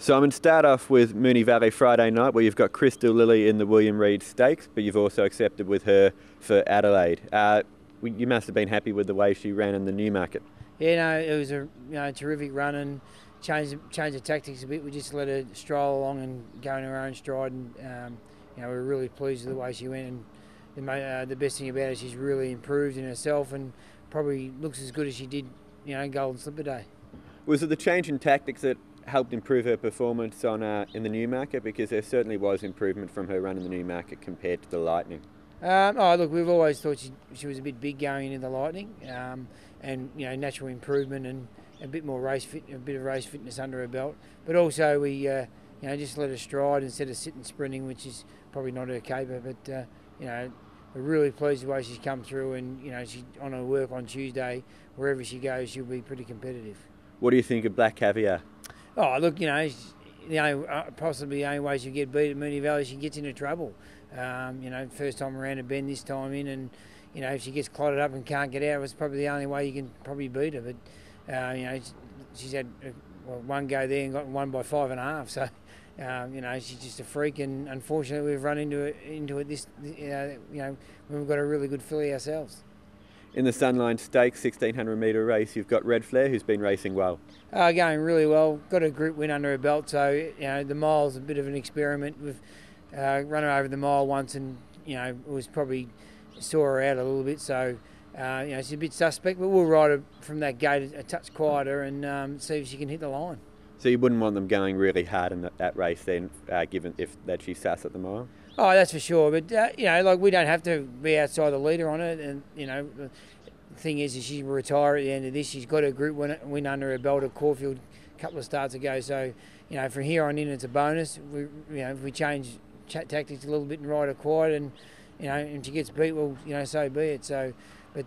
Simon, start off with Moonee Valley Friday night, where you've got Crystal Lily in the William Reid Stakes, but you've also accepted with her for Adelaide. You must have been happy with the way she ran in the Newmarket. Yeah, no, it was a terrific run and changed the tactics a bit. We just let her stroll along and go in her own stride, and we were really pleased with the way she went. And the best thing about it, she's really improved in herself and probably looks as good as she did, Golden Slipper Day. Was it the change in tactics that helped improve her performance in the Newmarket? Because there certainly was improvement from her run in the Newmarket compared to the Lightning. Look, we've always thought she was a bit big going into the Lightning, and natural improvement and a bit more a bit of race fitness under her belt. But also we just let her stride instead of sitting sprinting, which is probably not her caper. But we're really pleased with the way she's come through, and she's on her work on Tuesday. Wherever she goes, she'll be pretty competitive. What do you think of Black Caviar? Oh, look, possibly the only way she get beat at Moonee Valley, she gets into trouble. First time around a bend this time in, and if she gets clotted up and can't get out, it's probably the only way you can probably beat her. But she's had one go there and got won by 5.5. So she's just a freak, and unfortunately we've run into it this when we've got a really good filly ourselves. In the Sunline Stakes 1600 metre race, you've got Red Flare, who's been racing well. Going really well. Got a group win under her belt, so the mile's a bit of an experiment. We've run her over the mile once, and it was probably saw her out a little bit. So she's a bit suspect, but we'll ride her from that gate a touch quieter and see if she can hit the line. So you wouldn't want them going really hard in that race then, given that she's sus at the mile? Oh, that's for sure. But we don't have to be outside the leader on it. And the thing is she will retire at the end of this. She's got a group win under her belt at Caulfield a couple of starts ago. So from here on in, it's a bonus. If we change tactics a little bit and ride her quiet, and and she gets beat, well, so be it. So, but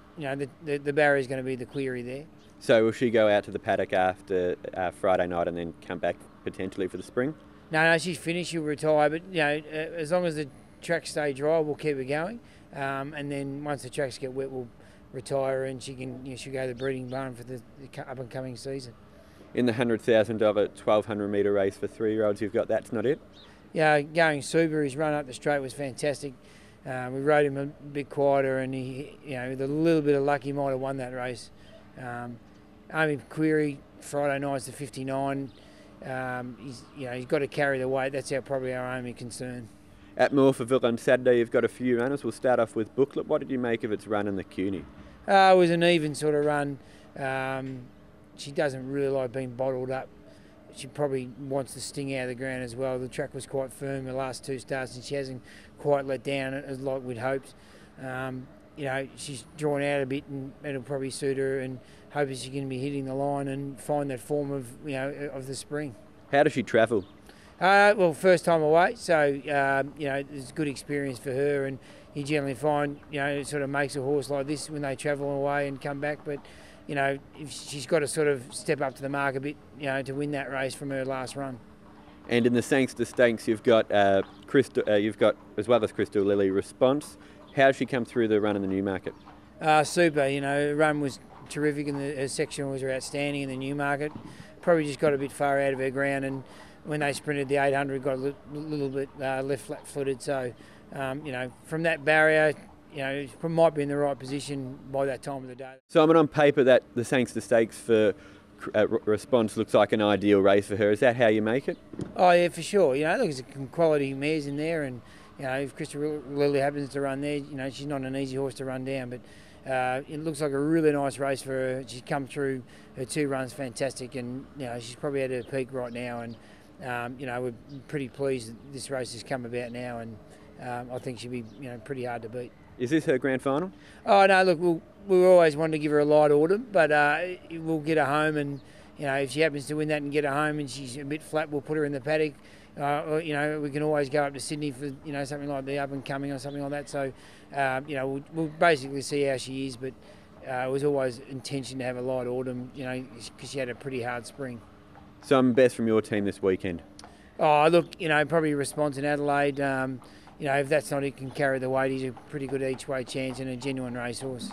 the barrier is going to be the query there. So will she go out to the paddock after Friday night and then come back potentially for the spring? No, she's finished. She'll retire. But as long as the tracks stay dry, we'll keep her going. And then once the tracks get wet, we'll retire her, and she'll go to the breeding barn for the up and coming season. In the $100,000 1200 metre race for 3-year-olds, you've got That's Not It. Yeah, going Super, his run up the straight was fantastic. We rode him a bit quieter, and he, with a little bit of luck, he might have won that race. Only query Friday night's the 59. He's got to carry the weight. That's probably our only concern. At Morphettville on Saturday, you've got a few runners. We'll start off with Booklet. What did you make of its run in the CUNY? It was an even sort of run. She doesn't really like being bottled up. She probably wants to sting out of the ground as well. The track was quite firm the last two starts, and she hasn't quite let down as like we'd hoped. She's drawn out a bit, and it'll probably suit her, and hoping she can be hitting the line and find that form of of the spring. How does she travel? Well, first time away, so it's a good experience for her, and you generally find it sort of makes a horse like this when they travel away and come back. But if she's got to sort of step up to the mark a bit, to win that race from her last run. And in the Sangster Stakes, you've got you've got, as well as Crystal Lily, Response. How did she come through the run in the Newmarket? Super. Her run was terrific, and her section was outstanding in the Newmarket. Probably just got a bit far out of her ground, and when they sprinted the 800, got a little bit left flat-footed. So, from that barrier, it might be in the right position by that time of the day. So, on paper, that the Sangster Stakes for Response looks like an ideal race for her. Is that how you make it? Oh yeah, for sure. Look, there's some quality mares in there, and if Crystal Lily happens to run there, she's not an easy horse to run down, but it looks like a really nice race for her. She's come through her 2 runs fantastic, and she's probably at her peak right now, and we're pretty pleased that this race has come about now, and I think she'll be pretty hard to beat. Is this her grand final? Oh no, look, we always wanted to give her a light autumn, but we'll get her home, and if she happens to win that and get her home and she's a bit flat, we'll put her in the paddock. We can always go up to Sydney for something like the up and coming or something like that. So we'll basically see how she is, but it was always intention to have a light autumn, because she had a pretty hard spring. Some best from your team this weekend? Oh, look, probably Response in Adelaide. If That's Not It can carry the weight, he's a pretty good each way chance and a genuine racehorse.